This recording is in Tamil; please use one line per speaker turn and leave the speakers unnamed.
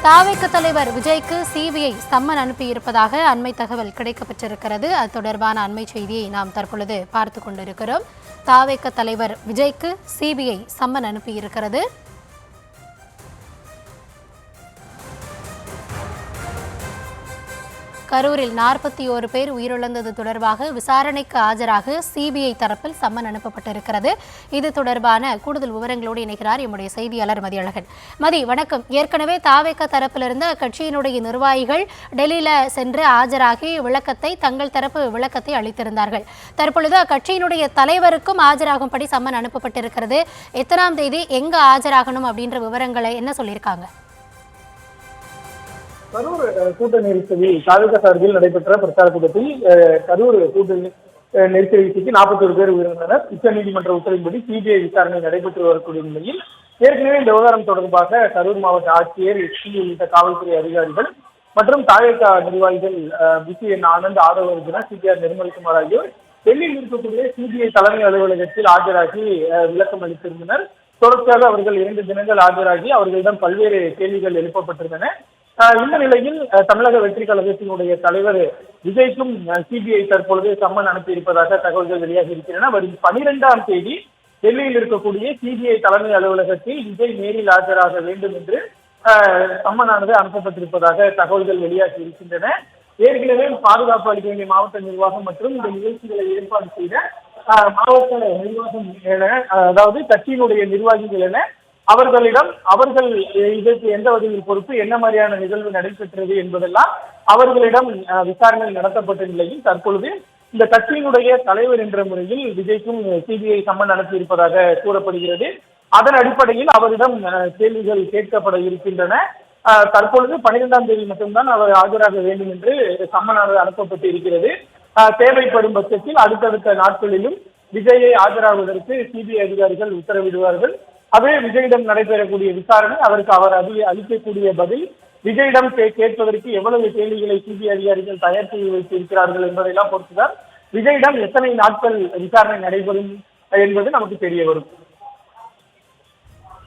தாவேக தலைவர் விஜய்க்கு சிபிஐ சம்மன் அனுப்பியிருப்பதாக அண்மை தகவல் கிடைக்கப்பட்டிருக்கிறது. அது தொடர்பான அண்மை செய்தியை நாம் தற்பொழுது பார்த்து கொண்டிருக்கிறோம். தாவேக தலைவர் விஜய்க்கு சிபிஐ சம்மன் அனுப்பியிருக்கிறது. கரூரில் 41 பேர் உயிரிழந்தது தொடர்பாக விசாரணைக்கு ஆஜராக சிபிஐ தரப்பில் சம்மன் அனுப்பப்பட்டிருக்கிறது. இது தொடர்பான கூடுதல் விவரங்களோடு இணைகிறார் எம்முடைய செய்தியாளர் மதியழகன். மதி, வணக்கம். ஏற்கனவே தாவேக தரப்பிலிருந்து கட்சியினுடைய நிர்வாகிகள் டெல்லியில சென்று ஆஜராகி தங்கள் தரப்பு விளக்கத்தை அளித்திருந்தார்கள். தற்பொழுது அக்கட்சியினுடைய தலைவருக்கும் ஆஜராகும்படி சம்மன் அனுப்பப்பட்டிருக்கிறது. எத்தனாம் தேதி எங்க ஆஜராகணும் அப்படின்ற விவரங்களை என்ன சொல்லியிருக்காங்க?
கரூர் கூட்ட நெரிசலில் தாவேக சார்பில் நடைபெற்ற பிரச்சார கூட்டத்தில் கரூர் கூட்ட நெரிசலிக்கு 41 பேர் உயிரிழந்தனர். உச்ச நீதிமன்ற உத்தரவின்படி சிபிஐ விசாரணை நடைபெற்று வரக்கூடிய நிலையில் ஏற்கனவே இந்த விவகாரம் தொடர்பாக கரூர் மாவட்ட ஆட்சியர், எஸ்பி உள்ளிட்ட காவல்துறை அதிகாரிகள் மற்றும் தாவேக நிர்வாகிகள் BCN ஆனந்த், ஆதவ அர்ஜுனா, CPR நிர்மல்குமார் ஆகியோர் டெல்லியில் இருக்கக்கூடிய சிபிஐ தலைமை அலுவலகத்தில் ஆஜராகி விளக்கம் அளித்திருந்தனர். தொடர்ச்சியாக அவர்கள் 2 தினங்கள் ஆஜராகி அவர்களிடம் பல்வேறு கேள்விகள் எழுப்பப்பட்டிருந்தன. இந்த நிலையில் தமிழக வெற்றி கழகத்தினுடைய தலைவர் விஜய்க்கும் சிபிஐ தற்பொழுது சம்மன் அனுப்பியிருப்பதாக தகவல்கள் வெளியாகி இருக்கின்றன. வரும் 12ஆம் தேதி டெல்லியில் இருக்கக்கூடிய சிபிஐ தலைமை அலுவலகத்தில் விஜய் நேரில் ஆஜராக வேண்டும் என்று சம்மனானது அனுப்பப்பட்டிருப்பதாக தகவல்கள் வெளியாகி இருக்கின்றன. ஏற்கனவே பாதுகாப்பு அளிக்க வேண்டிய மாவட்ட நிர்வாகம் மற்றும் இந்த நிகழ்ச்சிகளை ஏற்பாடு செய்த மாவட்ட நிர்வாகம் என, அதாவது கட்சியினுடைய நிர்வாகிகள் என அவர்கள் இதற்கு எந்த வகையில் பொறுப்பு, என்ன மாதிரியான நிகழ்வு நடைபெற்றது என்பதெல்லாம் அவர்களிடம் விசாரணை நடத்தப்பட்ட நிலையில் தற்பொழுது இந்த கட்சியினுடைய தலைவர் என்ற முறையில் விஜய்க்கும் சிபிஐ சம்மன் அனுப்பியிருப்பதாக கூறப்படுகிறது. அதன் அடிப்படையில் அவரிடம் கேள்விகள் கேட்கப்பட இருக்கின்றன. தற்பொழுது 12ஆம் தேதி மட்டும்தான் அவர் ஆஜராக வேண்டும் என்று சம்மனானது அனுப்பப்பட்டு இருக்கிறது. தேவைப்படும் பட்சத்தில் அடுத்தடுத்த நாட்களிலும் விஜயை ஆஜராவதற்கு சிபிஐ அதிகாரிகள் உத்தரவிடுவார்கள். அதே விஜயிடம் நடைபெறக்கூடிய விசாரணை, அவர் அளிக்கக்கூடிய பதில், விஜயிடம் கேட்பதற்கு எவ்வளவு கேள்விகளை சிபிஐ அதிகாரிகள் தயார் செய்து வைத்திருக்கிறார்கள் என்பதையெல்லாம் பொறுத்துதான் விஜயிடம் எத்தனை நாட்கள் விசாரணை நடைபெறும் என்பது நமக்கு தெரிய வரும்.